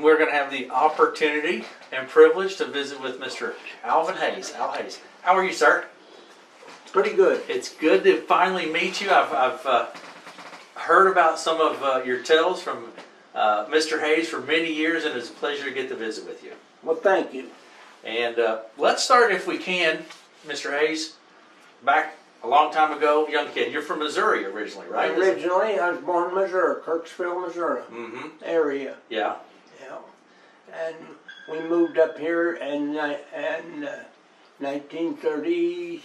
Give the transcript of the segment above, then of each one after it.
We're going to have the opportunity and privilege to visit with Mr. Alvin Hayes. Al Hayes. How are you, sir? Pretty good. It's good to finally meet you. I've heard about some of your tales from Mr. Hayes for many years, and it's a pleasure to get to visit with you. Well, thank you. And let's start, if we can, Mr. Hayes, back a long time ago, young kid. You're from Missouri originally, right? Originally, I was born in Missouri, Kirksville, Missouri area. Yeah. Yeah. And we moved up here in 1932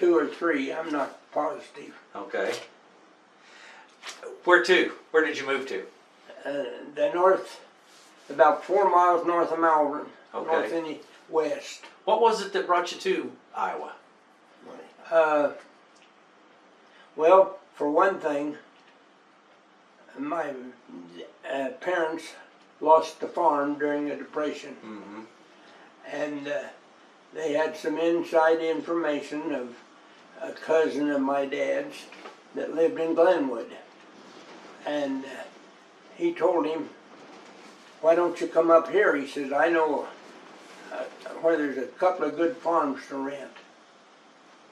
or 3. I'm not positive. Okay. Where to? Where did you move to? The north, about 4 miles north of Alvin. Okay. North and west. What was it that brought you to Iowa? Well, for one thing, my parents lost the farm during the Depression. And they had some inside information of a cousin of my dad's that lived in Glenwood. And he told him, "Why don't you come up here?" He says, "I know where there's a couple of good farms to rent."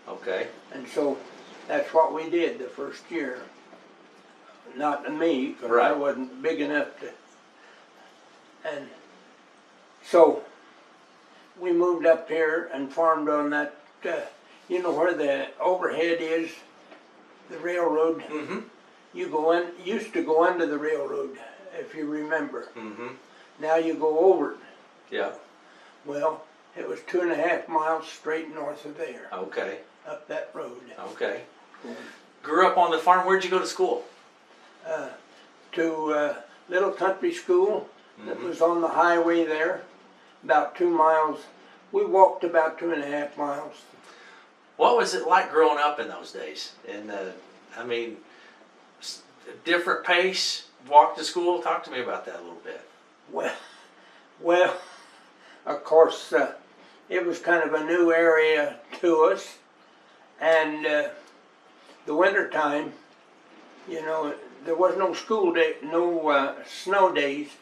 Okay. And so that's what we did the first year. Not to me, because Right. I wasn't big enough to. And so we moved up here and farmed on that, you know where the overhead is, the railroad? You used to go under the railroad, if you remember. Now you go over it. Yeah. Well, it was 2.5 miles straight north of there, Okay. up that road. Okay. Grew up on the farm. Where'd you go to school? To a little country school that was on the highway there, about 2 miles. We walked about 2.5 miles. What was it like growing up in those days? And I mean, different pace. Walk to school. Talk to me about that a little bit. Well, of course, it was kind of a new area to us, and the winter time, you know, there was no school day, no snow days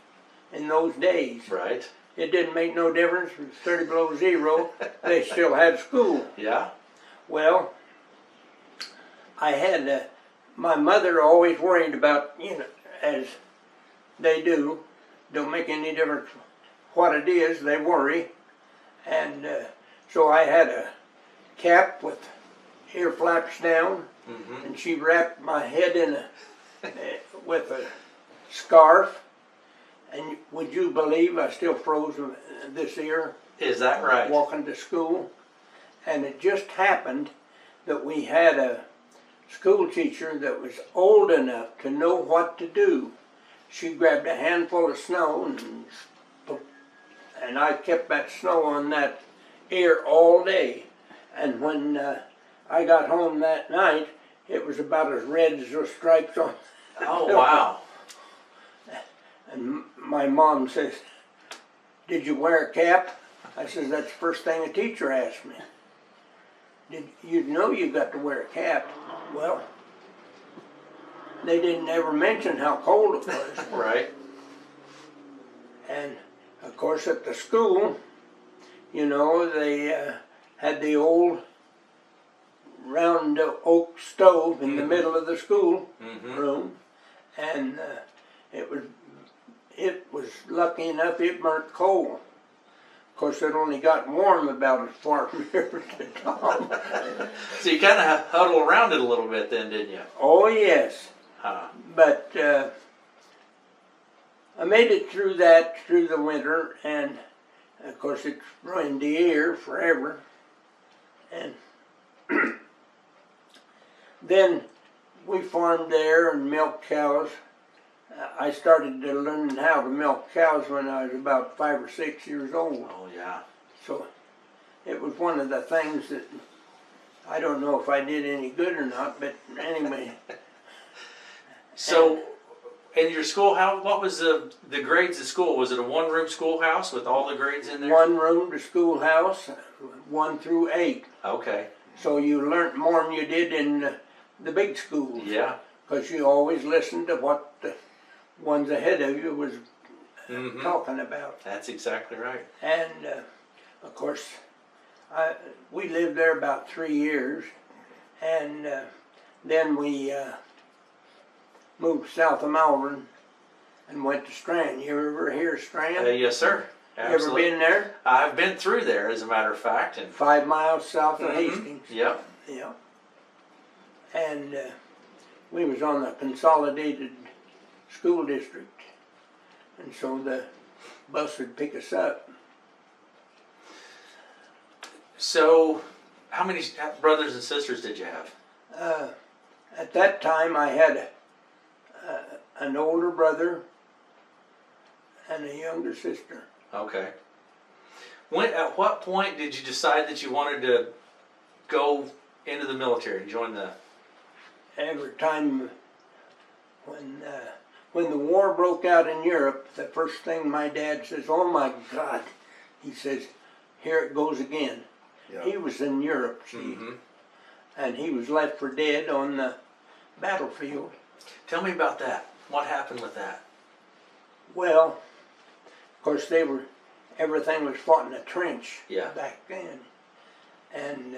in those days. Right. It didn't make no difference. It was 30 below zero. They still had school. Yeah. Well, I had my mother always worried about, you know, as they do. Don't make any difference what it is. They worry, and so I had a cap with ear flaps down, and she wrapped my head in with a scarf. And would you believe I still froze this ear? Is that right? Walking to school. And it just happened that we had a school teacher that was old enough to know what to do. She grabbed a handful of snow and I kept that snow on that ear all day. And when I got home that night, it was about as red as those stripes on. Oh, wow. And my mom says, "Did you wear a cap?" I says, "That's the first thing a teacher asked me. Did you know you got to wear a cap?" Well, they didn't ever mention how cold it was. Right. And of course at the school, you know, they had the old round oak stove in the middle of the school room, and it was lucky enough it burnt coal. Of course, it only got warm about as far from here to Tom. So you kind of huddled around it a little bit then, didn't you? Oh, yes. Huh. But I made it through the winter, and of course it ruined the ear forever. And then we farmed there and milked cows. I started to learn how to milk cows when I was about 5 or 6 years old. Oh, yeah. So it was one of the things that I don't know if I did any good or not, but anyway. So, in your school, what was the grades at school? Was it a one-room schoolhouse with all the grades in there? 1 room to schoolhouse, 1 through 8. Okay. So you learned more than you did in the big schools. Yeah. Because you always listened to what the ones ahead of you was talking about. That's exactly right. And of course, we lived there about 3 years, and then we moved south of Malvern and went to Strand. You ever hear of Strand? Yes, sir. Absolutely. You ever been there? I've been through there, as a matter of fact. And 5 miles south of Hastings. Yep. Yeah. And we was on the consolidated school district, and so the bus would pick us up. So, how many brothers and sisters did you have? At that time, I had an older brother and a younger sister. Okay. At what point did you decide that you wanted to go into the military and join the? Every time when the war broke out in Europe, the first thing my dad says, "Oh my God," he says, "here it goes again." Yeah. He was in Europe, see, and he was left for dead on the battlefield. Tell me about that. What happened with that? Well, of course, everything was fought in a trench back then, and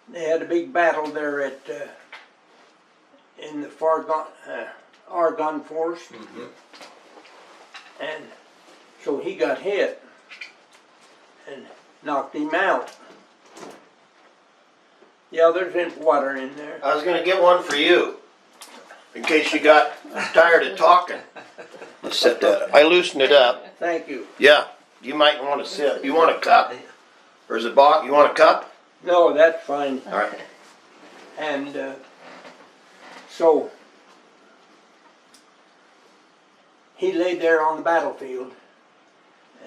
they had a big battle there in the Argonne Forest, and so he got hit and knocked him out. Yeah, there's water in there. I was gonna get one for you, in case you got tired of talking. Let's set that. I loosened it up. Thank you. Yeah, you might want to sip. You want a cup? Or is it box? You want a cup? No, that's fine. All right. And so he lay there on the battlefield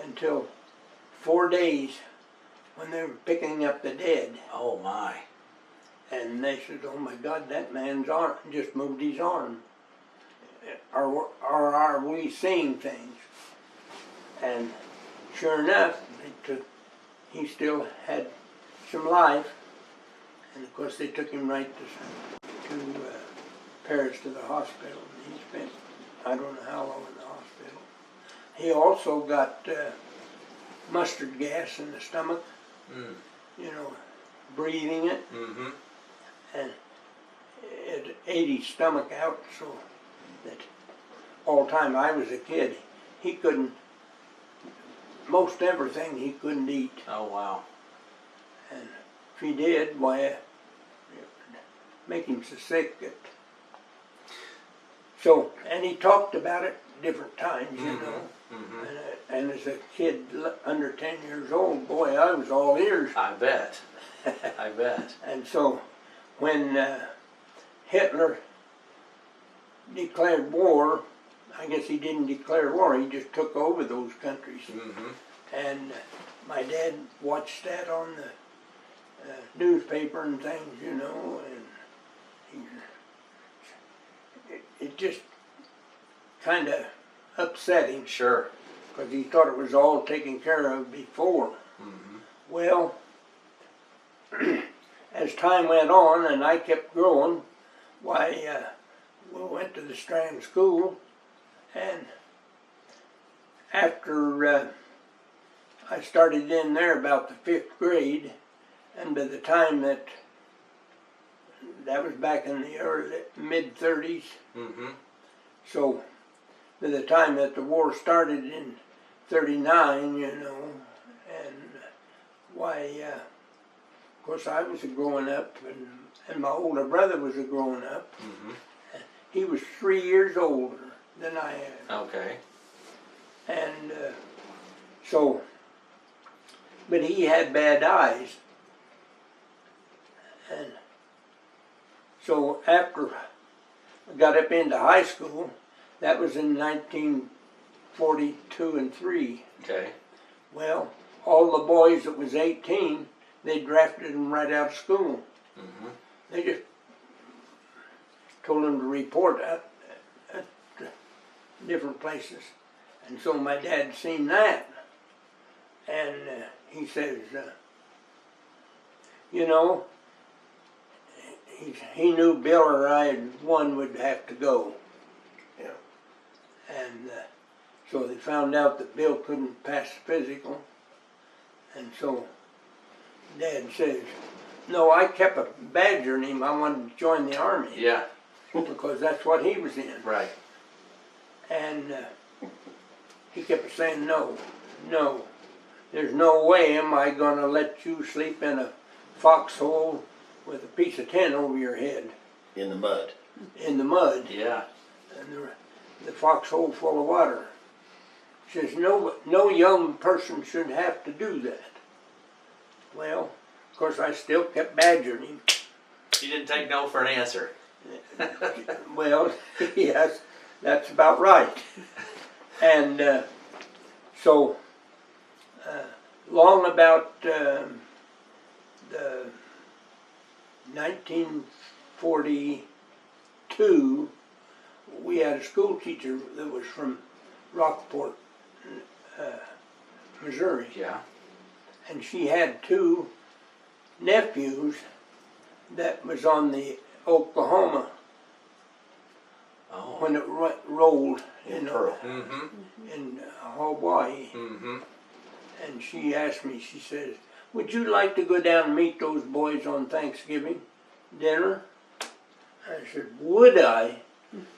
until 4 days when they were picking up the dead. Oh my. And they said, "Oh my God, that man's arm just moved his arm. Are we seeing things?" And sure enough, he still had some life. And of course, they took him right to Paris to the hospital. He spent, I don't know how long in the hospital. He also got mustard gas in the stomach, you know, breathing it. And it ate his stomach out, so that all the time I was a kid, he couldn't, most everything he couldn't eat. Oh wow. And if he did, why, it would make him so sick that, so, and he talked about it different times, you know. And as a kid under 10 years old, boy, I was all ears. I bet. I bet. And so, when Hitler declared war, I guess he didn't declare war, he just took over those countries. And my dad watched that on the newspaper and things, you know, and it just kind of upset him. Sure. Because he thought it was all taken care of before. Well, as time went on and I kept growing, why, we went to the Strand School, and after I started in there about the 5th grade, and by the time that was back in the mid-30s, so by the time that the war started in 39, you know, and why, of course I was growing up, and my older brother was growing up. He was 3 years older than I am. Okay. And so, but he had bad eyes. And so after I got up into high school, that was in 1942 and 3. Okay. Well, all the boys that was 18, they drafted them right out of school. They just told them to report at different places. And so my dad seen that. And he says, you know, he knew Bill or I, one would have to go. Yeah. And so they found out that Bill couldn't pass the physical. And so Dad says, no, I kept badgering him. I wanted to join the Army. Yeah. Because that's what he was in. Right. And he kept saying, no, there's no way am I going to let you sleep in a foxhole with a piece of tin over your head. In the mud. In the mud. Yeah. And the foxhole full of water. He says, no young person should have to do that. Well, of course I still kept badgering him. You didn't take no for an answer. Well, yes, that's about right. And so, long about the 1942, we had a school teacher that was from Rockport, Missouri. Yeah. And she had two nephews that was on the Oklahoma Oh. when it rolled In Pearl. in Hawaii. And she asked me, she says, would you like to go down and meet those boys on Thanksgiving dinner? I said, would I?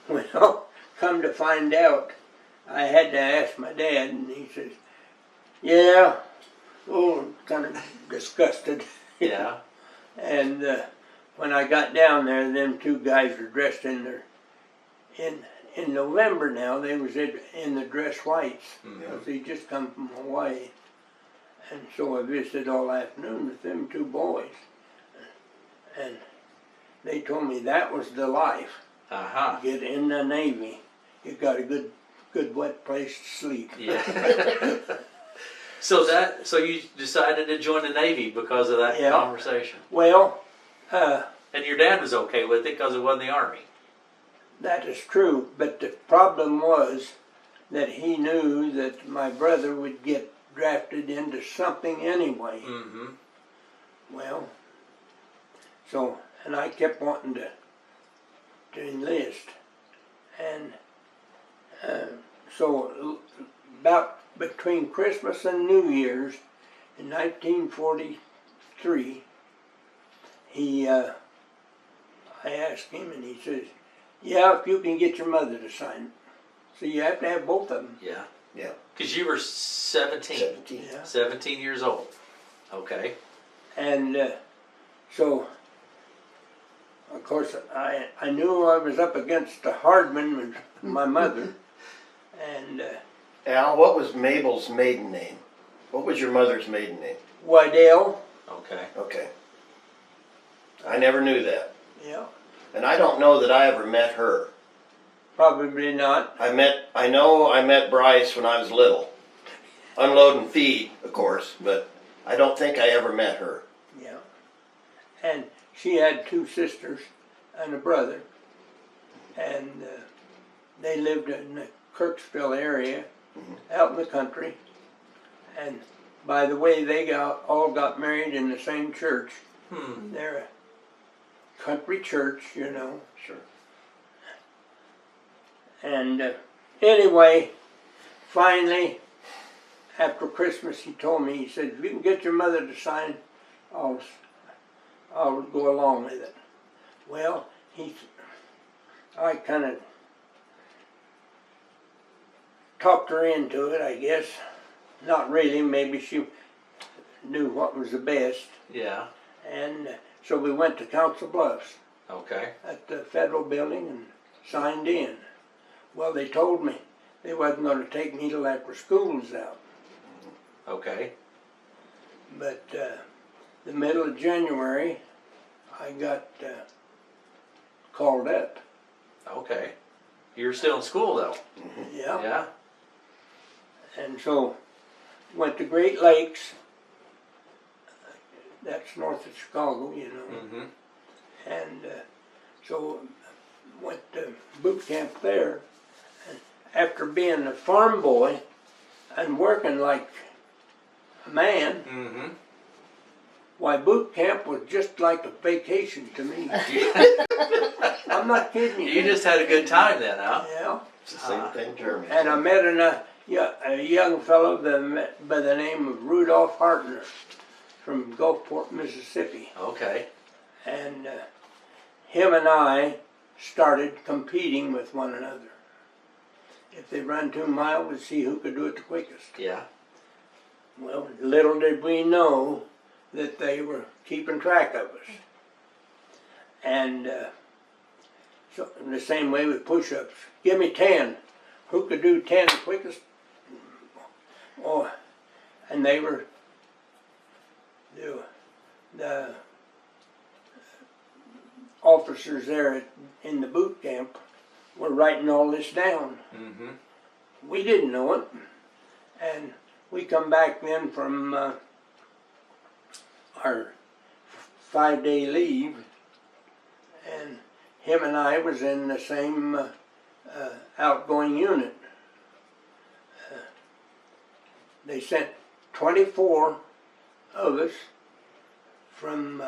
Well, come to find out, I had to ask my dad, and he says, yeah, oh, kind of disgusted. Yeah. And when I got down there, them two guys were dressed in their, in November now, they was in the dress whites, because they just come from Hawaii. And so I visited all afternoon with them two boys. And they told me that was the life. Uh-huh. Get in the Navy, you got a good wet place to sleep. Yeah. So you decided to join the Navy because of that Yeah. conversation. Well, And your dad was okay with it because it wasn't the Army. that is true, but the problem was that he knew that my brother would get drafted into something anyway. Well, so, and I kept wanting to enlist. And so about between Christmas and New Year's in 1943, I asked him and he says, yeah, if you can get your mother to sign it. So you have to have both of them. Yeah. Yeah. Because you were 17. 17. Yeah. 17 years old. Okay. And so, of course, I knew I was up against the Hardman with my mother. And Al, what was Mabel's maiden name? What was your mother's maiden name? Waddell, Okay. Okay. I never knew that. yeah, And I don't know that I ever met her. probably not. I know I met Bryce when I was little. Unload and feed, of course, but I don't think I ever met her. Yeah. And she had two sisters and a brother. And they lived in the Kirksville area, out in the country. And by the way, they all got married in the same church. They're a country church, you know. Sure. And anyway, finally, after Christmas, he told me, he said, if you can get your mother to sign, I'll go along with it. Well, I kind of talked her into it, I guess. Not really, maybe she knew what was the best. Yeah. And so we went to Council Bluffs Okay. at the federal building and signed in. Well, they told me they wasn't going to take me till after school was out. Okay. But the middle of January, I got called up. Okay. You're still in school though. Yeah. Yeah. And so went to Great Lakes. That's north of Chicago, you know. And so went to boot camp there. And after being a farm boy and working like a man, Why, boot camp was just like a vacation to me. I'm not kidding you. You just had a good time then, huh? Yeah. It's the same thing Jeremy And I said. met a young fellow by the name of Rudolph Hartner from Gulfport, Mississippi. Okay. And him and I started competing with one another. If they run 2 miles, we'd see who could do it the quickest. Yeah. Well, little did we know that they were keeping track of us. And so in the same way with push-ups. Give me 10. Who could do 10 the quickest? Oh, and they were the officers there in the boot camp were writing all this down. Mm-hmm. We didn't know it, and we come back then from our 5-day leave, and him and I was in the same outgoing unit. They sent 24 of us from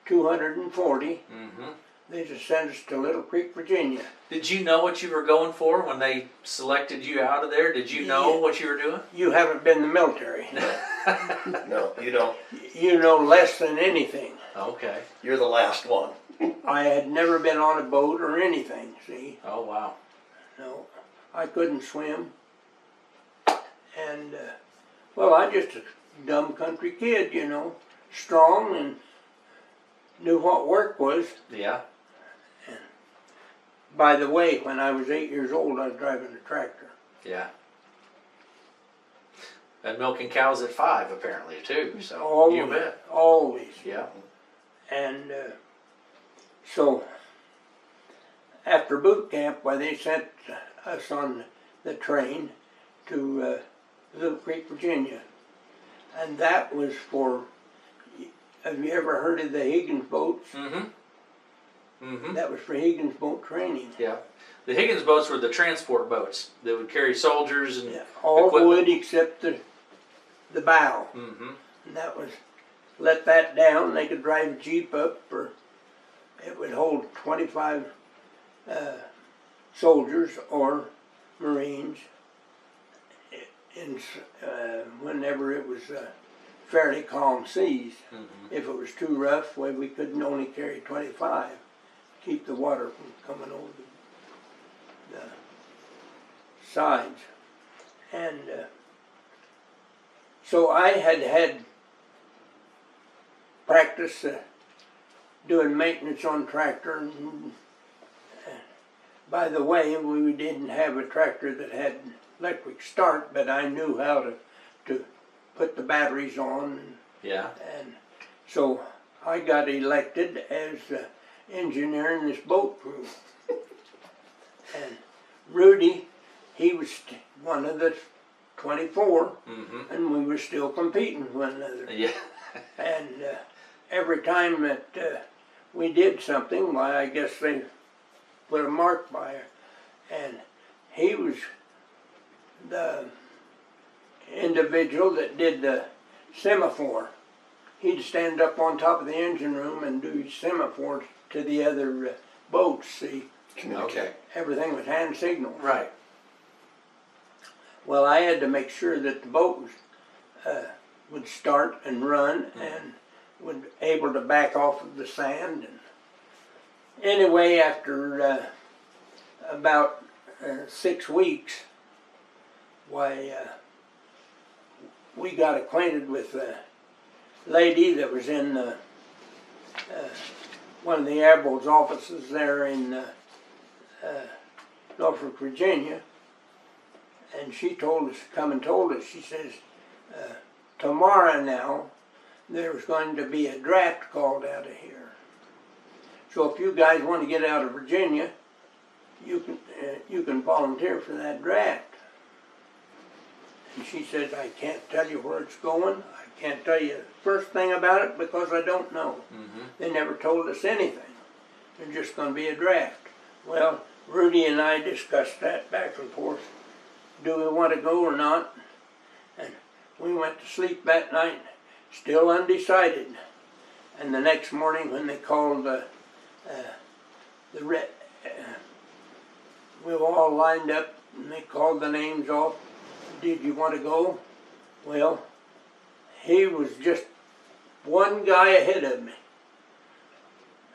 240. Mm-hmm. They just sent us to Little Creek, Virginia. Did you know what you were going for when they selected you out of there? Did you know what you were doing? You haven't been in the military. No, you don't. You know less than anything. Okay. You're the last one. I had never been on a boat or anything, see? Oh, wow. No, I couldn't swim. And, well, I just a dumb country kid, you know, strong and knew what work was. Yeah. By the way, when I was 8 years old, I was driving a tractor. Yeah. And milking cows at 5, apparently, too. So, Always, you bet. always. Yeah. And so, after boot camp, why they sent us on the train to Little Creek, Virginia. And that was for, have you ever heard of the Higgins boats? Mm-hmm. Mm-hmm. That was for Higgins boat training. Yeah. The Higgins boats were the transport boats that would carry soldiers and All equipment. wood except the bow. Mm-hmm. And that was, let that down, they could drive a Jeep up, or it would hold 25 soldiers or Marines in whenever it was fairly calm seas. Mm-hmm. If it was too rough, well, we couldn't only carry 25. Keep the water from coming over the sides. And so I had practice doing maintenance on tractor. And, by the way, we didn't have a tractor that had electric start, but I knew how to put the batteries on. Yeah. And so I got elected as engineer in this boat crew. And Rudy, he was one of the 24, Mm-hmm. and we were still competing with one another. Yeah. And every time that we did something, why, I guess they put a mark by it. And he was the individual that did the semaphore. He'd stand up on top of the engine room and do semaphores to the other boats, see. Okay. Everything was hand signals. Right. Well, I had to make sure that the boat was, would start and run and would able to back off of the sand. And anyway, after about 6 weeks, why, we got acquainted with a lady that was in one of the admiral's offices there in Norfolk, Virginia. And she told us, she says, tomorrow now, there's going to be a draft called out of here. So if you guys want to get out of Virginia, you can volunteer for that draft. And she said, I can't tell you where it's going. I can't tell you the first thing about it because I don't know. Mm-hmm. They never told us anything. There's just going to be a draft. Well, Rudy and I discussed that back and forth. Do we want to go or not? And we went to sleep that night, still undecided. And the next morning when they called we were all lined up and they called the names off. Did you want to go? Well, he was just one guy ahead of me.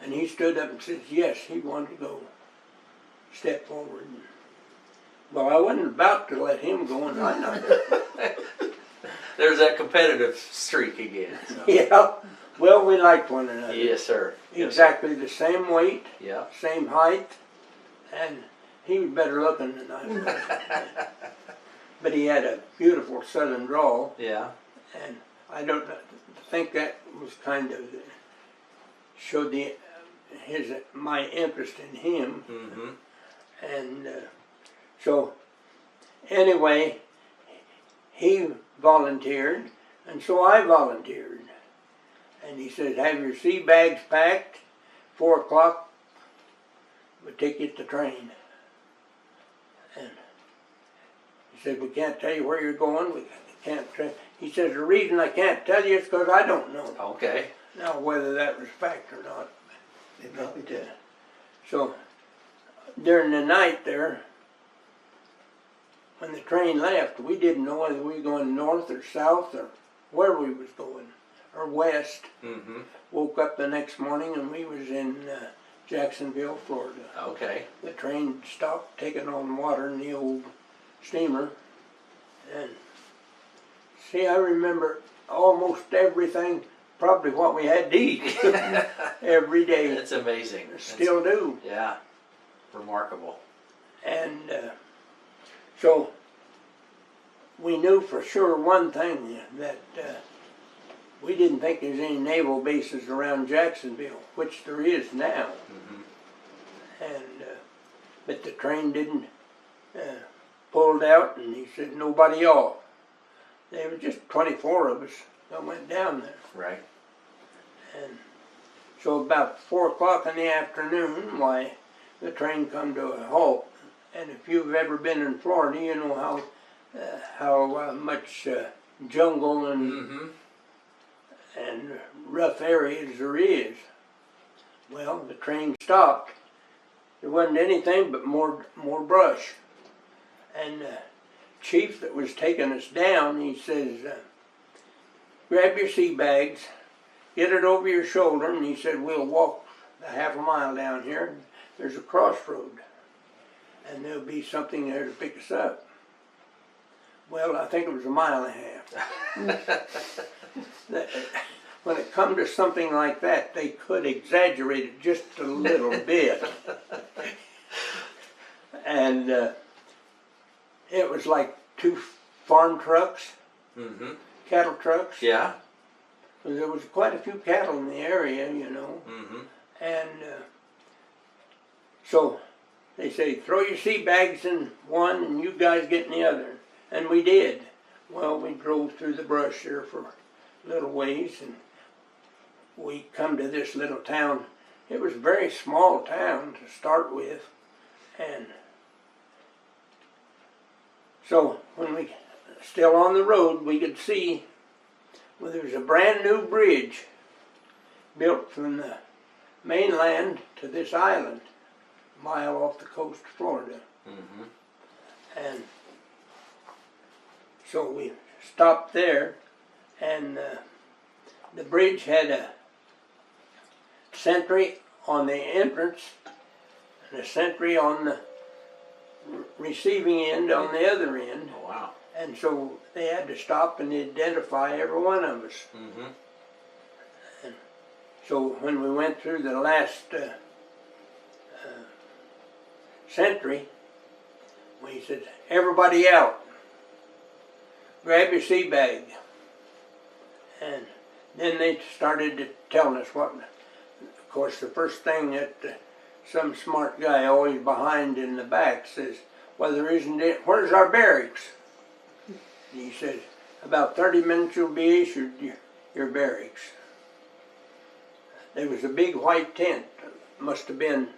And he stood up and said, yes, he wanted to go. Step forward. Well, I wasn't about to let him go, and I know. There's that competitive streak again. So. Yeah. Well, we liked one another. Yes, sir. Yes, Exactly the same weight, yeah. same height, and he was better looking than I was. But he had a beautiful southern drawl. Yeah. And I don't think that was kind of showed my interest in him. Mm-hmm. And so anyway, he volunteered, and so I volunteered. And he said, have your sea bags packed, 4 o'clock, we'll take you to the train. And he said, we can't tell you where you're going, we can't tell. He says, the reason I can't tell you is because I don't know. Okay. Now, whether that was fact or not, They probably did. so during the night there, when the train left, we didn't know whether we were going north or south or where we was going, or west. Mm-hmm. Woke up the next morning and we was in Jacksonville, Florida. Okay. The train stopped, taking on water in the old steamer. And see, I remember almost everything, probably what we had to eat every day. That's amazing. Still do. Yeah. Remarkable. And so we knew for sure one thing, that we didn't think there's any naval bases around Jacksonville, which there is now. Mm-hmm. And but the train didn't pulled out, and he said nobody off. There were just 24 of us that went down there. Right. And so about 4 o'clock in the afternoon, why, the train come to a halt. And if you've ever been in Florida, you know how much jungle and Mm-hmm. and rough areas there is. Well, the train stopped. There wasn't anything but more brush. And the chief that was taking us down, he says, grab your sea bags, get it over your shoulder, and he said, we'll walk a half a mile down here. There's a crossroad, and there'll be something there to pick us up. Well, I think it was a mile and a half. When it come to something like that, they could exaggerate it just a little bit. And it was like 2 farm trucks, Mm-hmm. cattle trucks. Yeah. There was quite a few cattle in the area, you know. Mm-hmm. And so they say, throw your sea bags in one and you guys get in the other. And we did. Well, we drove through the brush there for a little ways, and we come to this little town. It was a very small town to start with. And so when we still on the road, we could see, well, there was a brand new bridge built from the mainland to this island, a mile off the coast of Florida. Mm-hmm. And so we stopped there, and the bridge had a sentry on the entrance and a sentry on the receiving end on the other end. Oh, wow. And so they had to stop and identify every one of us. Mm-hmm. And so when we went through the last sentry, we said, everybody out. Grab your sea bag. And then they started telling us what, of course, the first thing that some smart guy always behind in the back says, well, there isn't it, where's our barracks? And he said, about 30 minutes you'll be issued your barracks. There was a big white tent, must have been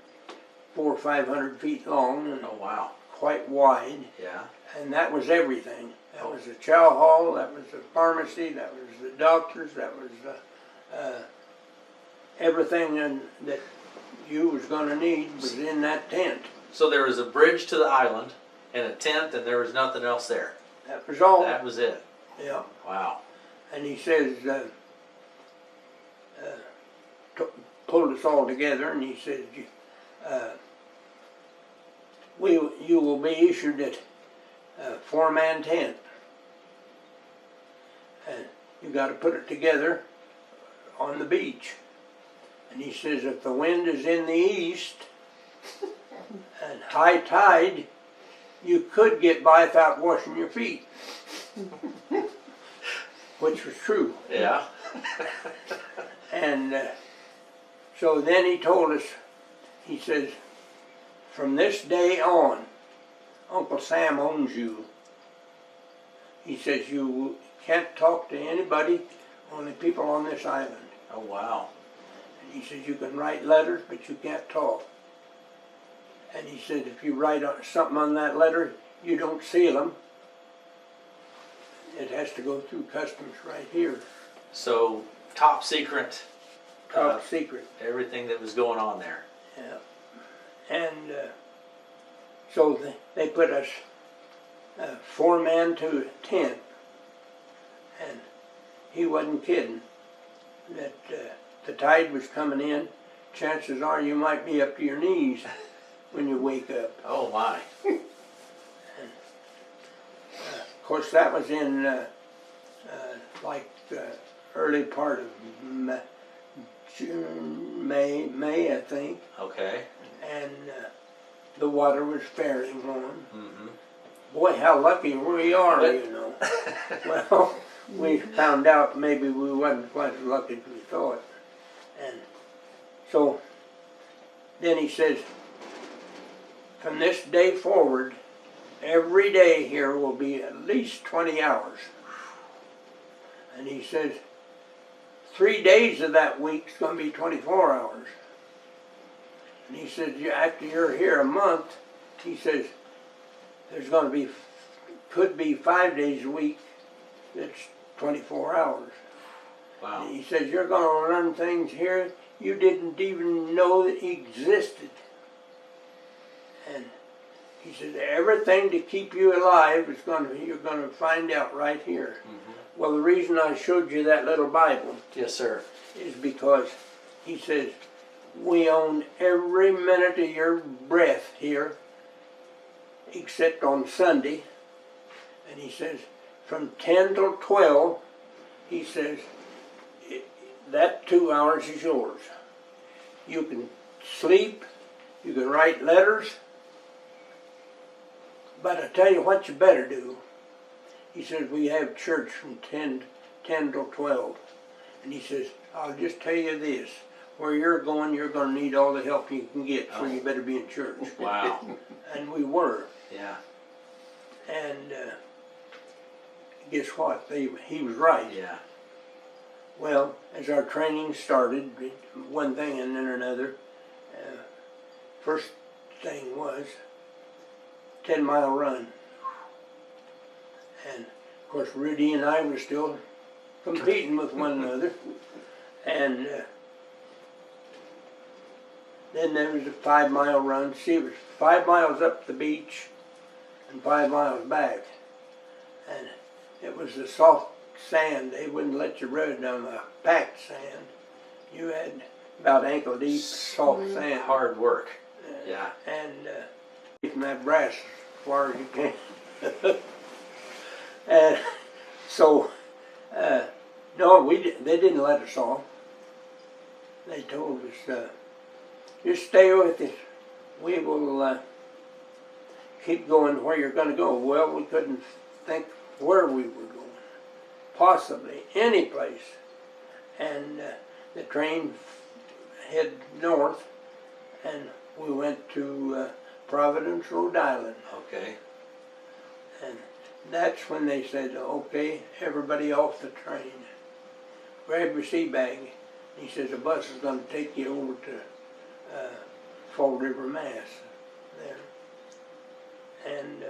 400 or 500 feet long and Oh, wow. quite wide. Yeah. And that was everything. That was the chow hall, that was the pharmacy, that was the doctors, that was the everything that you was gonna need was in that tent. So there was a bridge to the island and a tent, and there was nothing else there. That was all. That was it. Yeah. Wow. And he says, pulled us all together, and he says, you will be issued a 4-man tent. And you got to put it together on the beach. And he says, if the wind is in the east and high tide, you could get by without washing your feet. Which was true. Yeah. And so then he told us, he says, from this day on, Uncle Sam owns you. He says, you can't talk to anybody, only people on this island. Oh, wow. And he says, you can write letters, but you can't talk. And he said, if you write something on that letter, you don't seal them. It has to go through customs right here. So, top secret. Top secret. Everything that was going on there. Yeah. And so they put us 4-man to a tent. And he wasn't kidding. That the tide was coming in. Chances are you might be up to your knees when you wake up. Oh, my. Of course, that was in like early part of May, I think. Okay. And the water was fairly warm. Mm-hmm. Boy, how lucky we are, you know. Well, we found out maybe we wasn't quite as lucky as we thought. And so then he says, from this day forward, every day here will be at least 20 hours. And he says, 3 days of that week's going to be 24 hours. And he says, after you're here a month, he says, there's going to be, could be 5 days a week that's 24 hours. Wow. And he says, you're going to learn things here you didn't even know that existed. And he said, everything to keep you alive is you're going to find out right here. Mm-hmm. Well, the reason I showed you that little Bible, yes, sir, is because he says, we own every minute of your breath here, except on Sunday. And he says, from 10 till 12, he says, that 2 hours is yours. You can sleep, you can write letters, but I tell you what you better do. He says, we have church from 10 till 12. And he says, I'll just tell you this, where you're going to need all the help you can get, so you better be in church. Wow. And we were. Yeah. And guess what? He was right. Yeah. Well, as our training started, one thing and then another, first thing was 10-mile run. And of course Rudy and I were still competing with one another. And then there was a 5-mile run. See, it was 5 miles up the beach and 5 miles back. And it was the soft sand. They wouldn't let you run on the packed sand. You had about ankle deep soft sand. Hard work. Yeah. And keeping that brass as far as you can. And so, no, they didn't let us off. They told us, just stay with us. We will keep going where you're going to go. Well, we couldn't think where we were going. Possibly any place. And the train head north, and we went to Providence, Rhode Island. Okay. And that's when they said, okay, everybody off the train. Grab your sea bag. He says, the bus is going to take you over to Fall River, Mass. There. And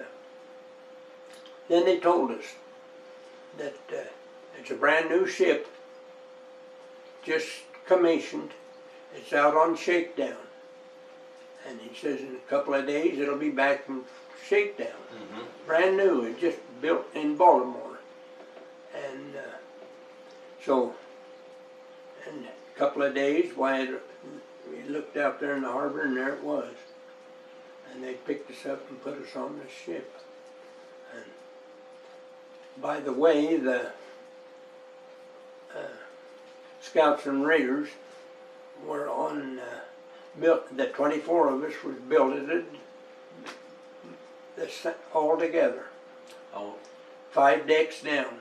then they told us that it's a brand new ship, just commissioned, It's out on shakedown. And he says in a couple of days it'll be back from shakedown. Mm-hmm. Brand new, it just built in Baltimore. And so, in a couple of days, we looked out there in the harbor and there it was. And they picked us up and put us on the ship. And by the way, the Scouts and Raiders were on, the 24 of us was billeted all together. Oh, 5 decks down.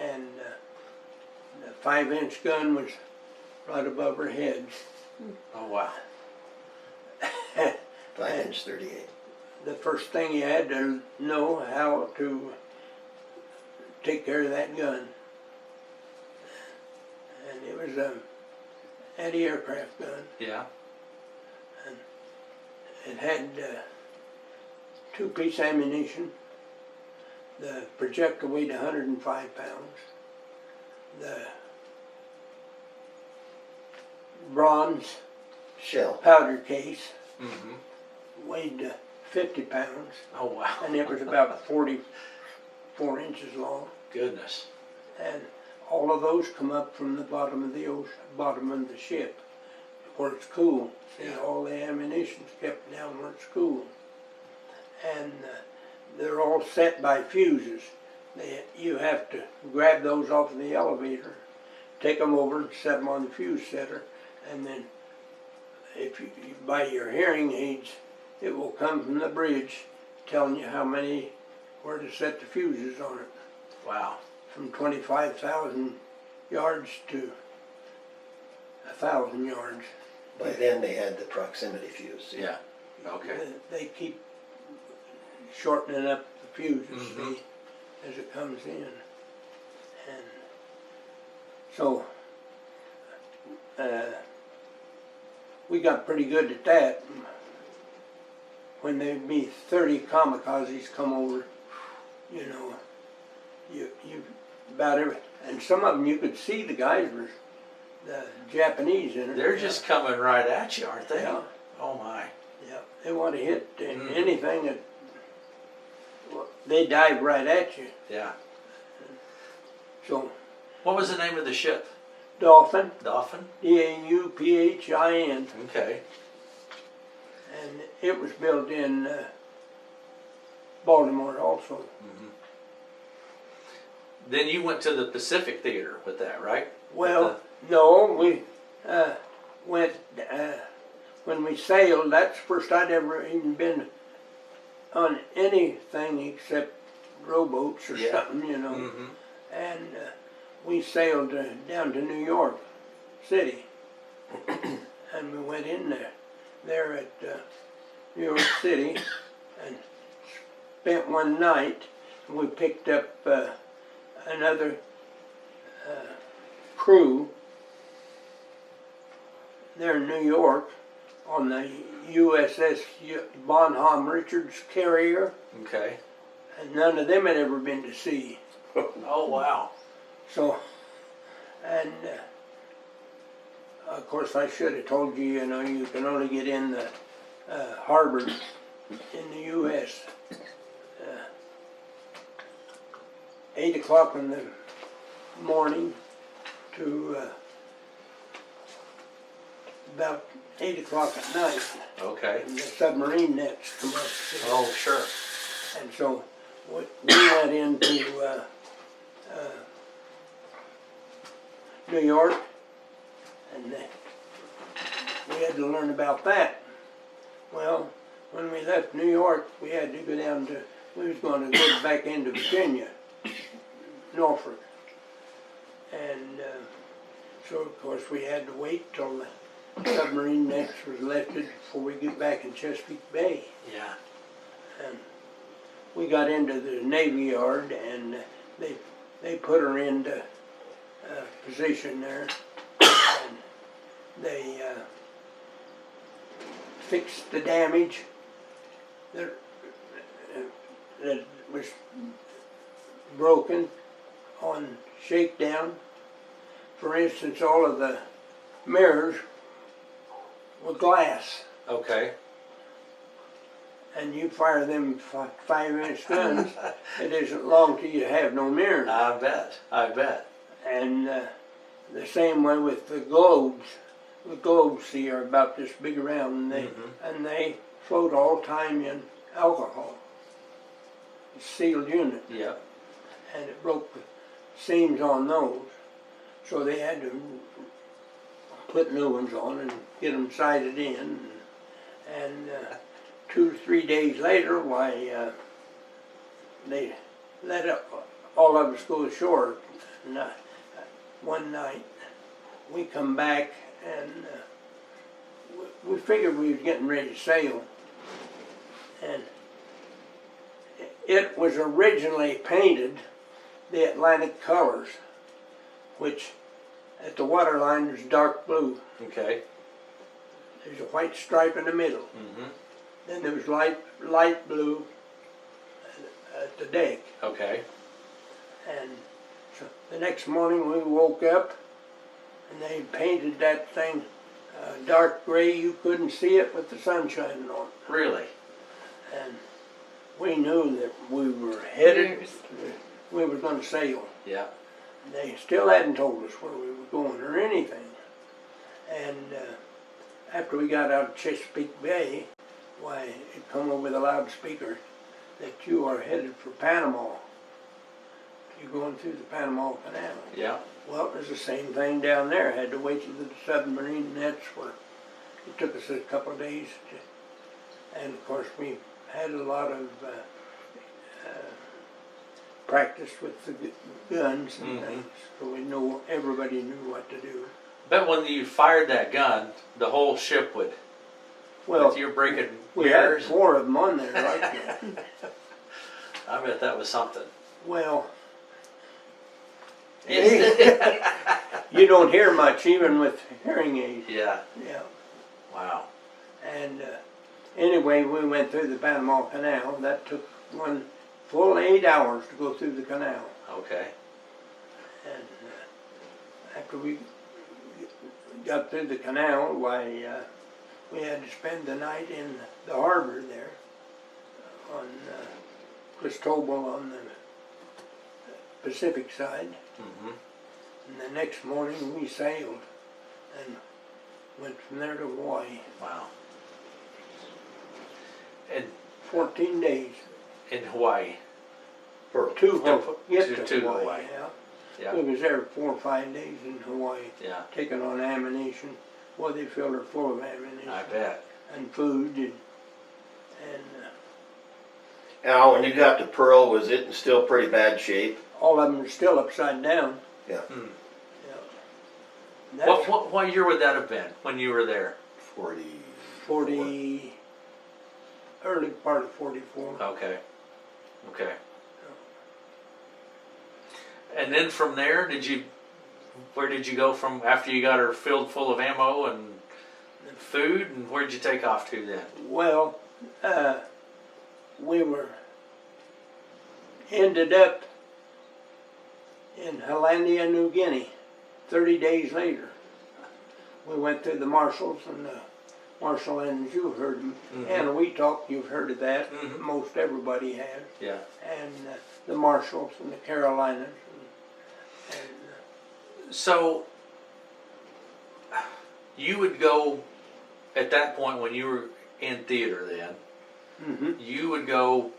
And the 5-inch gun was right above our heads. oh wow. 5-inch 38. The first thing you had to know how to take care of that gun. And it was a anti-aircraft gun. Yeah. And it had 2-piece ammunition. The projectile weighed 105 pounds. The bronze Shell. powder case Mm-hmm. weighed 50 pounds. Oh wow. And it was about 44 inches long. Goodness. And all of those come up from the bottom of the ocean, bottom of the ship, where it's cool. See, Yeah. all the ammunition's kept down where it's cool. And they're all set by fuses. You have to grab those off of the elevator, take them over and set them on the fuse setter, and then if you by your hearing aids, it will come from the bridge telling you where to set the fuses on it. Wow. From 25,000 yards to 1,000 yards. By then they had the proximity fuse. Yeah. Okay. They keep shortening up the fuses Mhm. see, as it comes in. And so we got pretty good at that. When there'd be 30 kamikazes come over, you know, you about every, and some of them you could see the guys were the Japanese in it. They're just coming right at you, aren't they? Yeah. Oh my. Yeah, they want to hit Mhm. anything that, well, they dive right at you. Yeah. So, What was the name of the ship? Dolphin, Dolphin? Dauphin, Okay. and it was built in Baltimore also. Mm-hmm. Then you went to the Pacific Theater with that, right? Well, no, we went, when we sailed, that's the first I'd ever even been on anything except rowboats or Yeah. something, you know. Mm-hmm. And we sailed down to New York City. And we went in there at New York City and spent one night. And we picked up another crew there in New York on the USS Bonham Richards carrier, Okay. and none of them had ever been to sea. Oh wow. So, and of course I should have told you, you know, you can only get in the harbor in the U.S. 8 o'clock in the morning to about 8 o'clock at night. Okay. And the submarine nets come up. Oh sure. And so we went into New York, and we had to learn about that. Well, when we left New York, we had to go down to, we was going to go back into Virginia, Norfolk. And so of course we had to wait till the submarine nets was lifted before we get back in Chesapeake Bay. Yeah. And we got into the Navy Yard, and they put her into position there, and they fixed the damage that was broken on shakedown. For instance, all of the mirrors with glass. Okay. And you fire them 5-inch guns, it isn't long till you have no mirrors. I bet. I bet. And the same way with the globes. The globes, see, are about this big around, and they float all the time in alcohol. It's a sealed unit, Yep. and it broke the seams on those. So they had to put new ones on and get them sighted in. And 2 or 3 days later, why, they let all of us go ashore. And, one night, we come back and we figured we was getting ready to sail. And it was originally painted the Atlantic colors, which at the waterline is dark blue. Okay. There's a white stripe in the middle. Then there was light blue at the deck. Okay. And so the next morning we woke up and they painted that thing dark gray. You couldn't see it with the sun shining on it. Really? And we knew that we were headed, we were going to sail. Yeah. They still hadn't told us where we were going or anything. And after we got out of Chesapeake Bay, why, it come over the loudspeaker that you are headed for Panama. You're going through the Panama Canal. Yeah. Well, it was the same thing down there. Had to wait till the submarine nets were. It took us a couple of days to, and of course we had a lot of practice with the guns and things, so we know everybody knew what to do. Bet when you fired that gun, the whole ship would. Well, with your breaking we had mirrors. 4 of them on there like that. I bet that was something. Well, Yes. you don't hear much even with hearing aids. Yeah. Yeah. Wow. And anyway, we went through the Panama Canal. That took one full 8 hours to go through the canal. Okay. And after we got through the canal, why, we had to spend the night in the harbor there on Cristobal on the Pacific side. And the next morning we sailed and went from there to Hawaii. Wow. And 14 days. in Hawaii. To get to Hawaii. Hawaii. Yeah. Yeah. We was there 4 or 5 days in Hawaii, Yeah. taking on ammunition. Well, they filled her full of ammunition. I bet. And food and Now, when you got to Pearl, was it in still pretty bad shape? all of them are still upside down. Yeah. Yeah. That's What year would that have been when you were there? 40, early part of 44. Okay. Okay. And then from there, where did you go from after you got her filled full of ammo and food, and where did you take off to then? Well, we ended up in Hollandia, New Guinea, 30 days later. We went through the Marshalls and the Marshall Islands, you've heard them. And we talked, you've heard of that. Most everybody has. Yeah. And the Marshalls and the Carolinas. So, you would go, at that point when you were in theater then, you would go,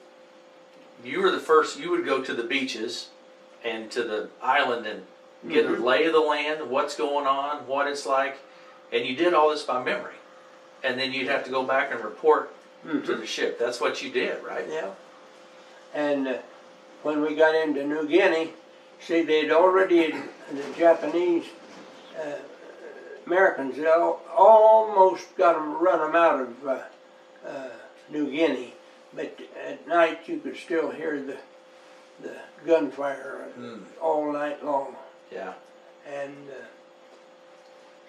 you were the first, you would go to the beaches and to the island and get a lay of the land, what's going on, what it's like, and you did all this by memory. And then you'd have to go back and report to the ship. That's what you did, right? Yeah. And when we got into New Guinea, see, they'd already, the Japanese, Americans, had almost got them, run them out of New Guinea. But at night you could still hear the gunfire all night long. Yeah. And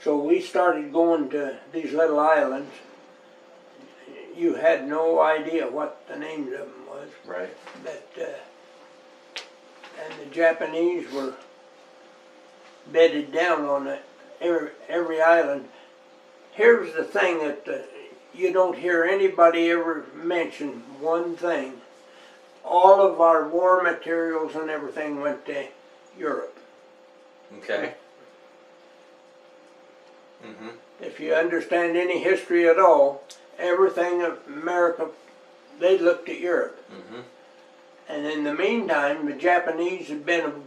so we started going to these little islands. You had no idea what the names of them was. Right. But, and the Japanese were bedded down on the every island. Here's the thing that you don't hear anybody ever mention one thing. All of our war materials and everything went to Europe. Okay. Mm-hmm. If you understand any history at all, everything of America, they looked at Europe. Mm-hmm. And in the meantime, the Japanese had been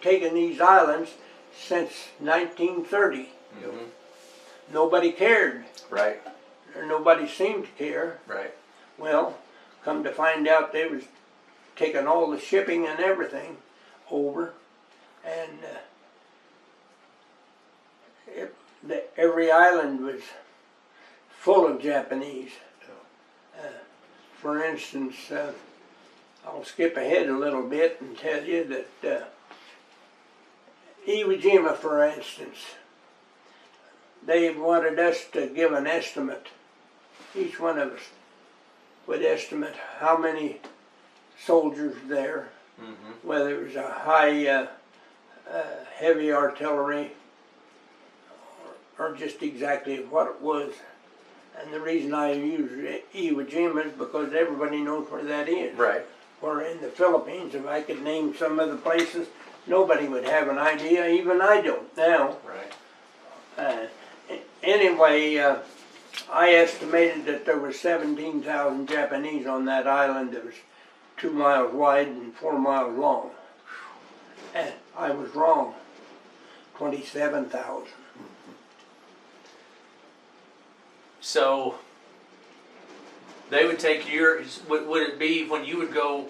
taking these islands since 1930. Mm-hmm. Nobody cared, Right. or nobody seemed to care. Right. Well, come to find out, they was taking all the shipping and everything over, and every island was full of Japanese. For instance, I'll skip ahead a little bit and tell you that Iwo Jima, for instance, they wanted us to give an estimate. Each one of us would estimate how many soldiers there, Mm-hmm. whether it was a high heavy artillery or just exactly what it was. And the reason I use Iwo Jima is because everybody knows where that is. Right. Or in the Philippines, if I could name some of the places, nobody would have an idea. Even I don't now. Right. Anyway, I estimated that there were 17,000 Japanese on that island that was 2 miles wide and 4 miles long. And I was wrong. 27,000. So they would take would it be when you would go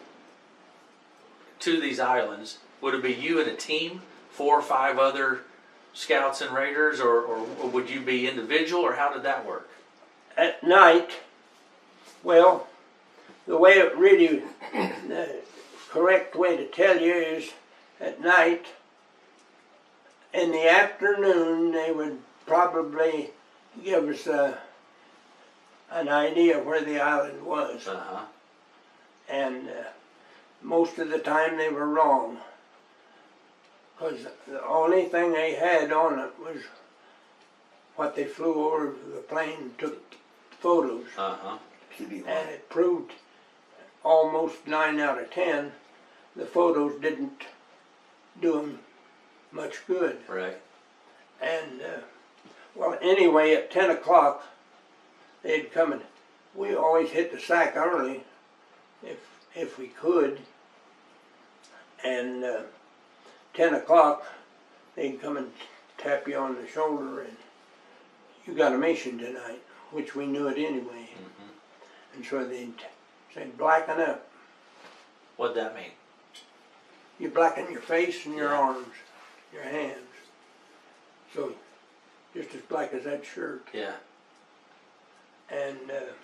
to these islands, would it be you and a team, 4 or 5 other scouts and raiders, or would you be individual, or how did that work? At night, well, the way it really, the correct way to tell you is at night, in the afternoon, they would probably give us an idea where the island was. Uh-huh. And most of the time they were wrong. Because the only thing they had on it was what they flew over the plane and took photos. Uh-huh. And it proved almost 9 out of 10 the photos didn't do them much good. Right. And well, anyway, at 10 o'clock they'd come and we always hit the sack early if we could. And 10 o'clock they'd come and tap you on the shoulder and you got a mission tonight, which we knew it anyway. Mm-hmm. And so they'd say, blacken up. What'd that mean? You blacken your face and your arms, your hands. So just as black as that shirt. Yeah. And of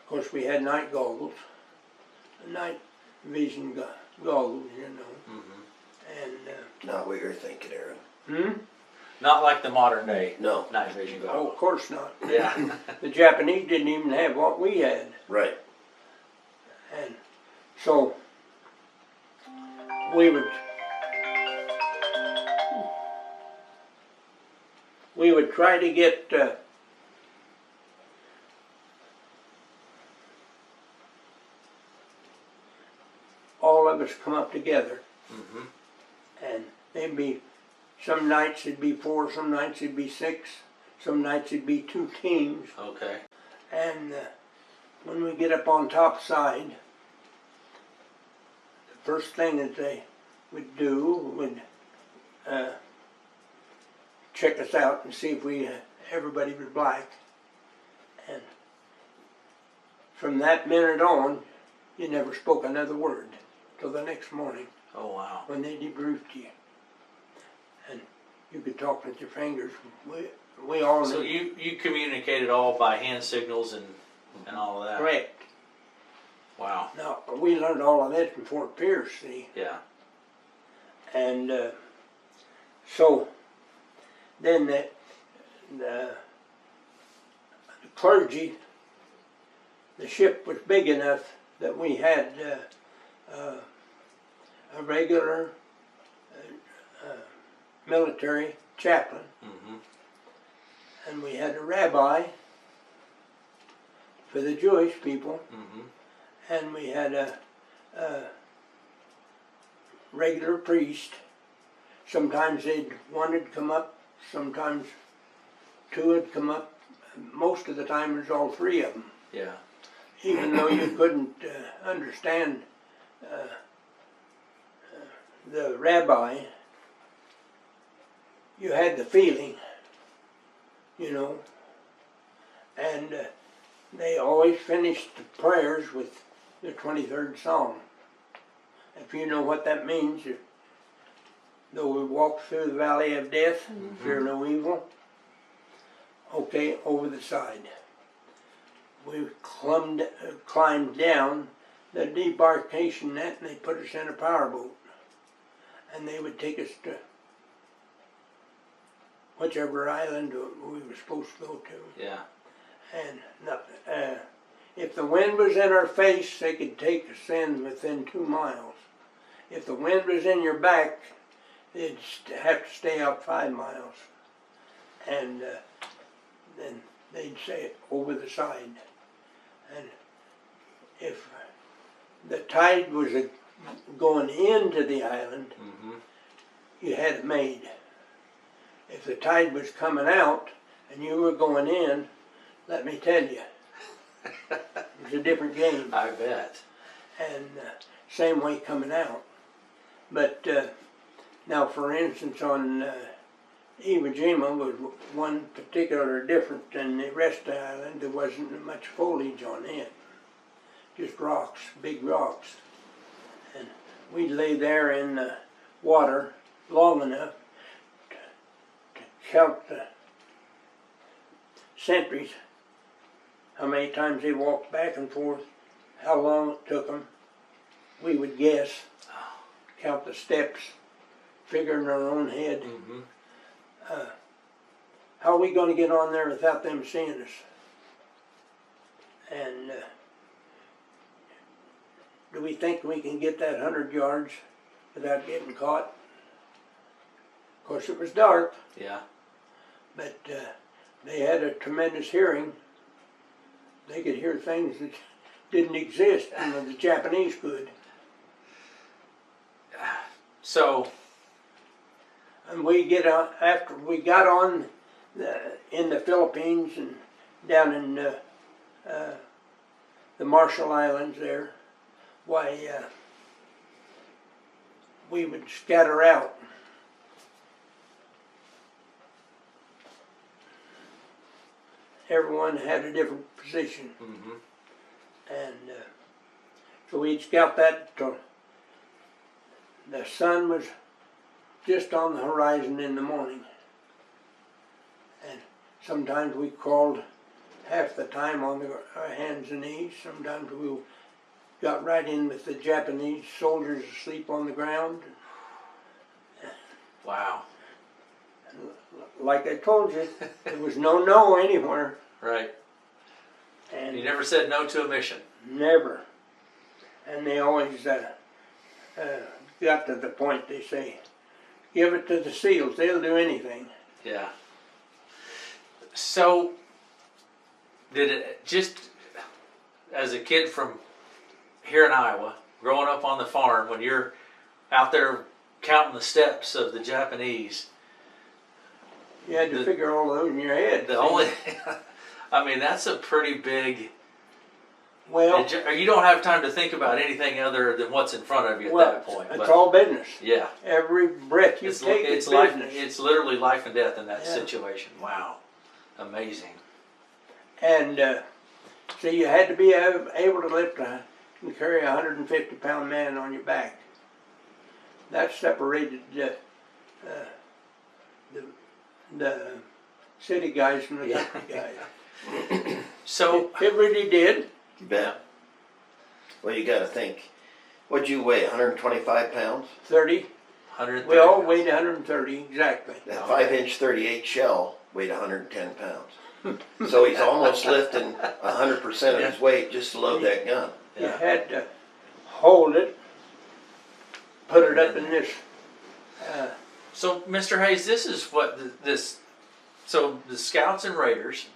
course we had night goggles, night vision goggles, you know. Mm-hmm. And Not what you're thinking, Aaron. hmm? Not like the modern day No. night vision Oh, goggles. of course not. Yeah. The Japanese didn't even have what we had. Right. And so we would try to get all of us come up together. Mm-hmm. And they'd be, some nights it'd be 4, some nights it'd be 6, some nights it'd be 2 teams. Okay. And when we get up on top side, the first thing that they would do would check us out and see if everybody was black. And from that minute on, you never spoke another word till the next morning Oh, wow. when they debriefed you. And you could talk with your fingers. We all So knew. you communicated all by hand signals and all of that? Correct. Wow. Now, we learned all of that from Fort Pierce, see. Yeah. And so then the clergy, the ship was big enough that we had a regular military chaplain, and we had a rabbi for the Jewish people, and we had a regular priest. Sometimes one would come up, sometimes two would come up. Most of the time it was all three of them. Yeah. Even though you couldn't understand the rabbi, you had the feeling, you know. And they always finished the prayers with the 23rd Psalm. If you know what that means, though we walk through the valley of death, fear no evil. Okay, over the side. We climbed down the debarkation net, and they put us in a powerboat. And they would take us to whichever island we were supposed to go to. Yeah. And if the wind was in our face, they could take us in within 2 miles. If the wind was in your back, they'd have to stay out 5 miles. And then they'd say over the side. And if the tide was going into the island, you had it made. If the tide was coming out and you were going in, let me tell you, it was a different game. I bet. And same way coming out. But now, for instance, on Iwo Jima was one particular different than the rest of the island. There wasn't much foliage on it, just rocks, big rocks. And we'd lay there in the water long enough to count the sentries, how many times they walked back and forth, how long it took them. We would guess, count the steps, figure in our own head. How are we going to get on there without them seeing us? And do we think we can get that 100 yards without getting caught? Of course, it was dark. Yeah. But they had a tremendous hearing. They could hear things that didn't exist, and the Japanese could. So, and we get out after we got on in the Philippines and down in the Marshall Islands there. Why, we would scatter out. Everyone had a different position. And so we'd scout that till the sun was just on the horizon in the morning. And sometimes we crawled half the time on our hands and knees. Sometimes we got right in with the Japanese soldiers asleep on the ground. wow. Like I told you, there was no anywhere. Right. And You never said no to a mission. never. And they always got to the point, they say, give it to the SEALs, they'll do anything. Yeah. So, did it just, as a kid from here in Iowa, growing up on the farm, when you're out there counting the steps of the Japanese, You had to figure all those in your head. the only, I mean, that's a pretty big, Well, you don't have time to think about anything other than what's in front of you at that point. It's all business. Yeah. Every breath you take is life, business. it's literally life and death in that Yeah. situation. Wow. Amazing. And so you had to be able to lift and carry a 150-pound man on your back. That separated the city guys from the country guys. So, It really did. You bet. Well, you got to think. What'd you weigh? 125 pounds? 30. 130 We all pounds. weighed 130, exactly. That Okay. 5-inch 38 shell weighed 110 pounds. So he's almost lifting 100% of his weight just to load that gun. You Yeah. had to hold it, put it up in this So, Mr. Hayes, this is what so the Scouts and Raiders,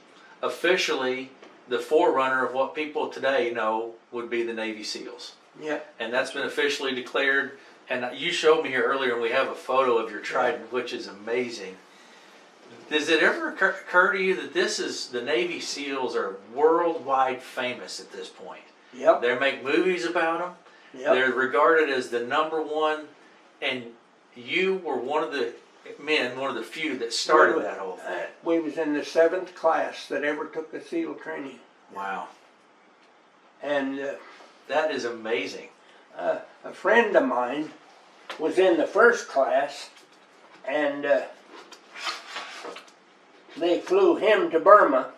officially the forerunner of what people today know would be the Navy SEALs. Yeah. And that's been officially declared. And you showed me here earlier, and we have a photo of your trident, which is amazing. Does it ever occur to you that the Navy SEALs are worldwide famous at this point? Yep. They make movies about them. Yep. They're regarded as the #1, and you were one of the men, one of the few that started that whole thing. We was in the 7th class that ever took a SEAL training. Wow. And That is amazing. a friend of mine was in the 1st class, and they flew him to Burma.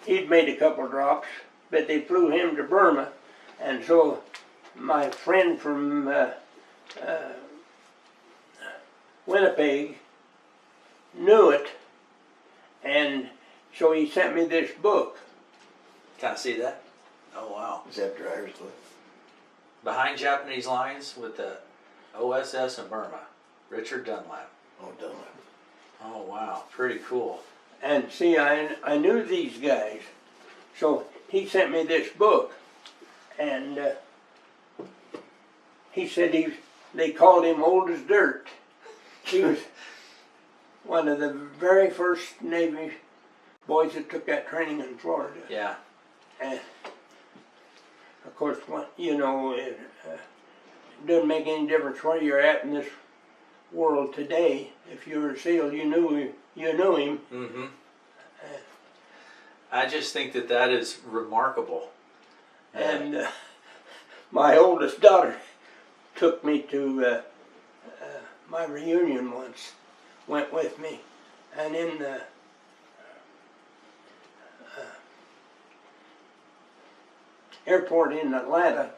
He'd made a couple drops, but they flew him to Burma, and so my friend from Winnipeg knew it, and so he sent me this book. Can I see that? Oh, wow. Is that driver's license? Behind Japanese Lines with the OSS in Burma. Richard Dunlap. Oh, done. Oh, wow. Pretty cool. And see, I knew these guys, so he sent me this book, and he said they called him old as dirt. He was one of the very first Navy boys that took that training in Florida. Yeah. And of course, it doesn't make any difference where you're at in this world today. If you were a SEAL, you knew him. Mm-hmm. I just think that is remarkable. And my oldest daughter took me to my reunion once, went with me, and in the airport in Atlanta,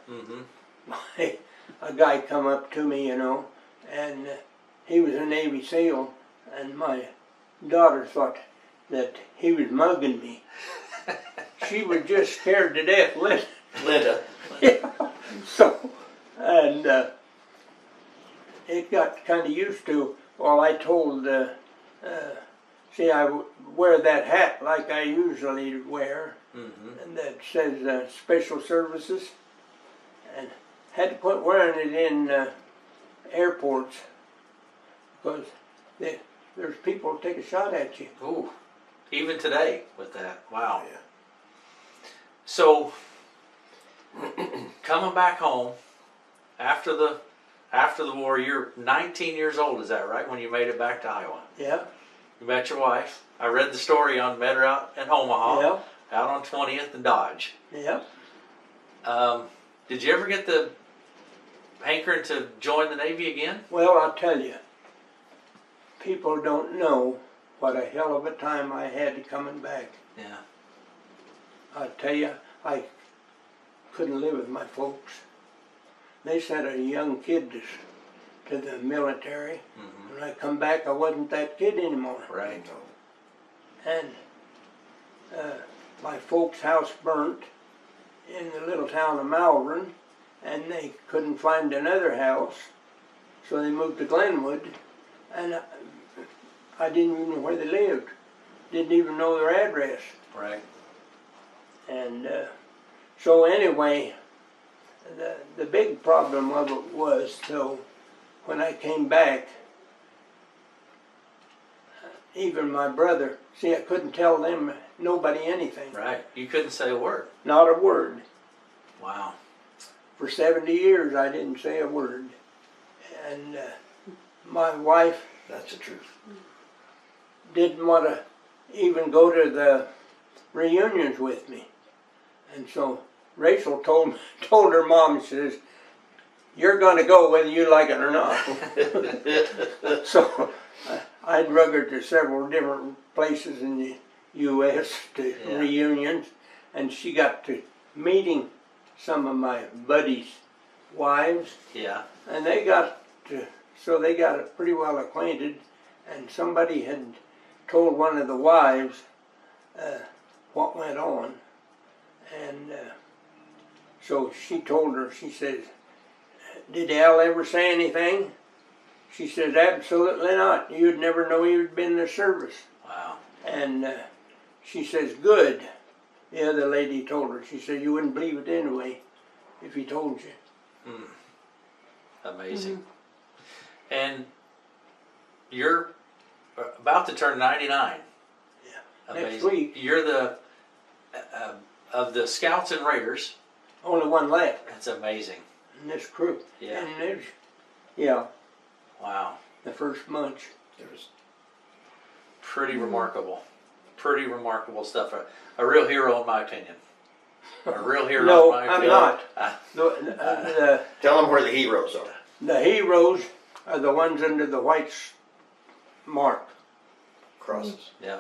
a guy come up to me, and he was a Navy SEAL, and my daughter thought that he was mugging me. She was just scared to death, Linda. yeah. So, and it got kind of used to. Well, I told, see, I wear that hat like I usually wear, and that says Special Services, and had to quit wearing it in airports because there's people who take a shot at you. Ooh. Even today with that. Wow. Yeah. So, coming back home after the war, you're 19 years old, is that right, when you made it back to Iowa? Yeah. You met your wife. I read the story met her out in Omaha, Yeah. out on 20th and Dodge. Yeah. Did you ever get the hankering to join the Navy again? Well, I'll tell you, people don't know what a hell of a time I had coming back. Yeah. I tell you, I couldn't live with my folks. They sent a young kid to the military. When I come back, I wasn't that kid anymore. Right. And my folks' house burnt in the little town of Malvern, and they couldn't find another house, so they moved to Glenwood, and I didn't even know where they lived. Didn't even know their address. Right. And so anyway, the big problem of it was, so when I came back, even my brother, see, I couldn't tell them, nobody, anything. Right. You couldn't say a word. Not a word. Wow. For 70 years, I didn't say a word. And my wife That's the truth. didn't want to even go to the reunions with me. And so Rachel told her mom, she says, "You're going to go whether you like it or not." So I drug her to several different places in the U.S. to reunions, and she got to meeting some of my buddies' wives. Yeah. And they got pretty well acquainted, and somebody had told one of the wives what went on, and so she told her, she says, "Did Al ever say anything?" She says, absolutely not. You'd never know you'd been in the service. Wow. And she says, good. The other lady told her. She said, you wouldn't believe it anyway if he told you. Amazing. And you're about to turn 99. Yeah. Amazing. Next week. You're the, of the Scouts and Raiders. Only one left That's amazing. in this crew. Yeah. And there's, yeah, Wow. the first bunch. There's Pretty remarkable. Pretty remarkable stuff. A real hero in my opinion. A real hero No, in my I'm opinion. not. Uh, Tell them where the heroes are. The heroes are the ones under the white mark. Crosses. yeah.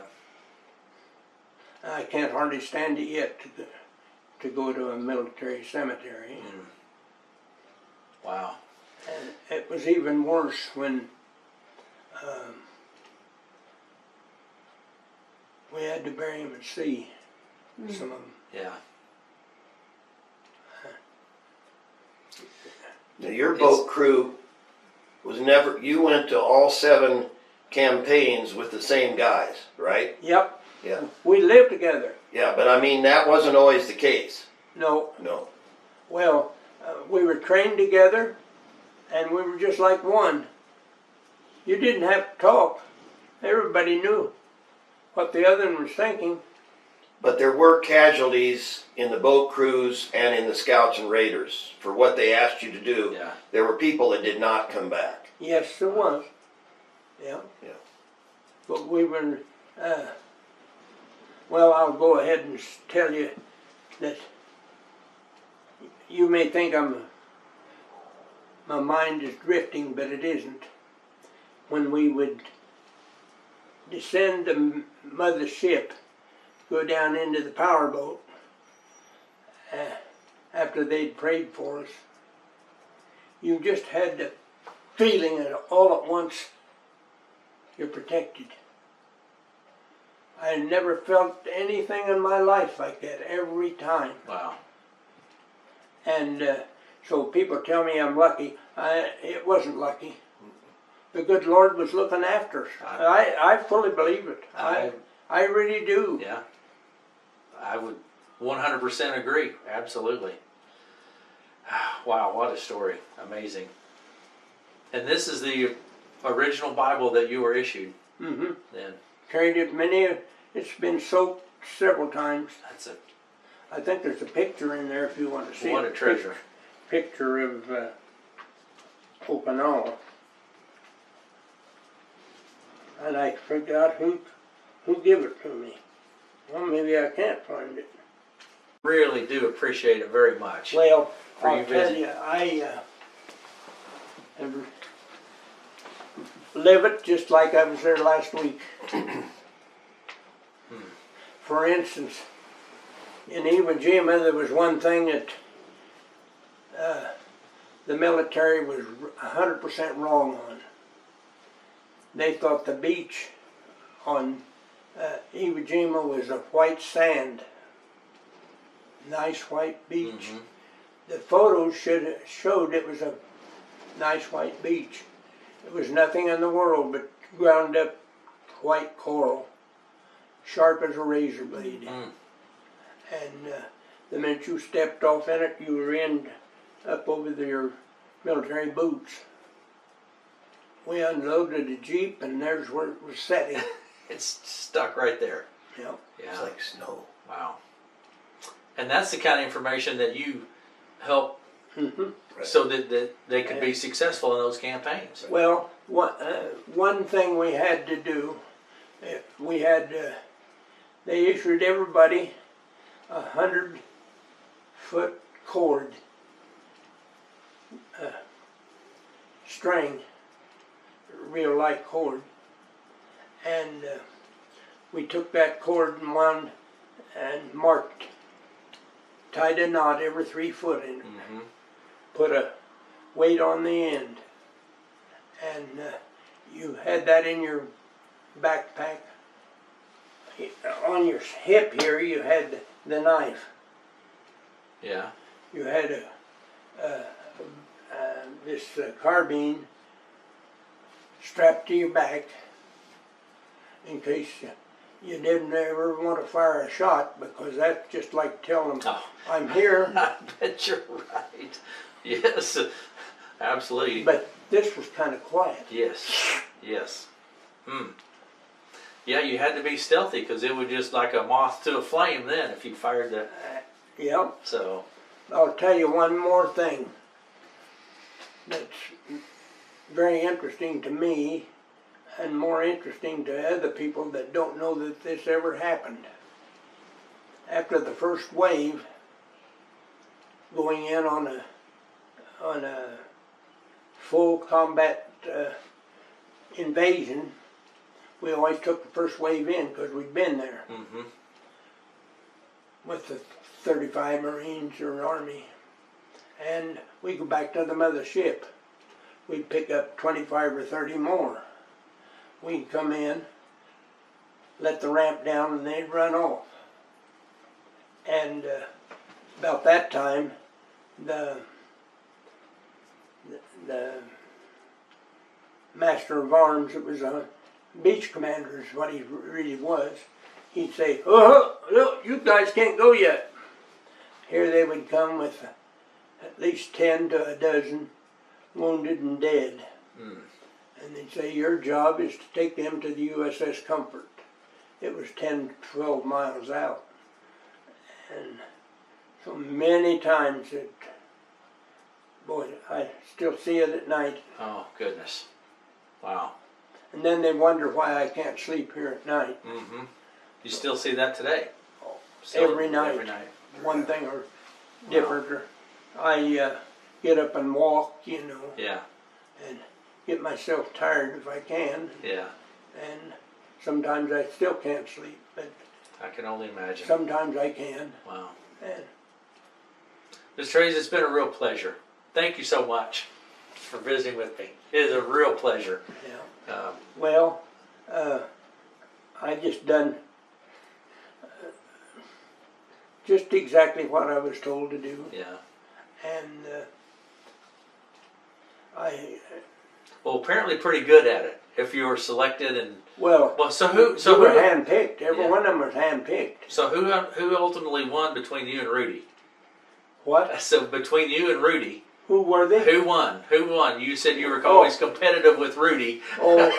I can't hardly stand it yet to go to a military cemetery. Wow. And it was even worse when we had to bury them at sea, some of them. Yeah. Now, your boat crew was never, you went to all 7 campaigns with the same guys, right? Yep, Yeah. we lived together. Yeah, but I mean, that wasn't always the case. No, No. well, we were trained together and we were just like one. You didn't have to talk. Everybody knew what the other one was thinking. But there were casualties in the boat crews and in the Scouts and Raiders for what they asked you to do. Yeah. There were people that did not come back. Yes, there was. Yeah. Yeah. But we were, well, I'll go ahead and tell you that you may think my mind is drifting, but it isn't. When we would descend the mother ship, go down into the power boat, after they'd prayed for us, you just had the feeling that all at once you're protected. I never felt anything in my life like that every time. Wow. And so people tell me I'm lucky. It wasn't lucky. The good Lord was looking after us. I fully believe it. I really do. Yeah. I would 100% agree. Absolutely. Wow, what a story. Amazing. And this is the original Bible that you were issued Mm-hmm. then. Carried it it's been soaked several times. That's a I think there's a picture in there if you want to see it. what a treasure. Picture of Okinawa. And I forgot who gave it to me. Well, maybe I can't find it. Really do appreciate it very much. Well, For you I'll tell visit. you, I live it just like I was there last week. For instance, in Iwo Jima, there was one thing that the military was 100% wrong on. They thought the beach on Iwo Jima was a white sand, nice white beach. Mhm. The photos showed it was a nice white beach. It was nothing in the world but ground up white coral, sharp as a razor blade. Mm. And the minute you stepped off in it, you were up over your military boots. We unloaded the Jeep and there's where it was setting. It's stuck right there. Yep. Yeah. It's like snow. Wow. And that's the kind of information that you help Mm-hmm. so that they could be successful in those campaigns. Well, one thing we had to do, they issued everybody 100-foot cord, string, real light cord, and we took that cord and wound and marked, tied a knot every 3 foot in it. Mm-hmm. Put a weight on the end, and you had that in your backpack. On your hip here, you had the knife. Yeah. You had this carbine strapped to your back in case you didn't ever want to fire a shot, because that's just like telling them, Oh. I'm here. I bet you're right. Yes, absolutely. But this was kind of quiet. Yes, yes. Yeah, you had to be stealthy because it would just like a moth to a flame then if you fired the. Yep. So. I'll tell you one more thing that's very interesting to me and more interesting to other people that don't know that this ever happened. After the first wave, going in on a full combat invasion, we always took the first wave in because we'd been there with the 35 Marines or Army, and we go back to the mothership. We'd pick up 25 or 30 more. We'd come in, let the ramp down, and they'd run off. And about that time, the master of arms, it was a beach commander is what he really was, he'd say, oh, look, you guys can't go yet. Here they would come with at least 10 to a dozen wounded and dead. And they'd say, your job is to take them to the USS Comfort. It was 10 to 12 miles out. And so many times boy, I still see it at night. Oh, goodness. Wow. And then they wonder why I can't sleep here at night. You still see that today? Every night. Every night. One thing or different. Or I get up and walk, you know. Yeah. And get myself tired if I can. Yeah. And sometimes I still can't sleep, but I can only imagine. sometimes I can. Wow. And Mr. Hayes, it's been a real pleasure. Thank you so much for visiting with me. It is a real pleasure. yeah. Well, I just done just exactly what I was told to do, Yeah. and Well, apparently pretty good at it. If you were selected and well, so who they were handpicked. Every one of them was handpicked. So who ultimately won between you and Rudy? What? So between you and Rudy, Who were they? who won? Who won? You said you were always competitive with Rudy. Oh,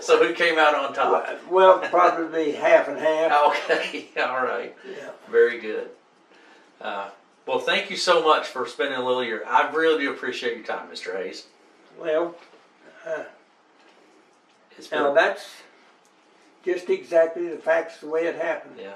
So who came out on top? well, probably half and half. Okay, all right. Yeah. Very good. Well, thank you so much for spending a little year. I really do appreciate your time, Mr. Hayes. Well, It's been, now that's just exactly the facts the way it happened. yeah.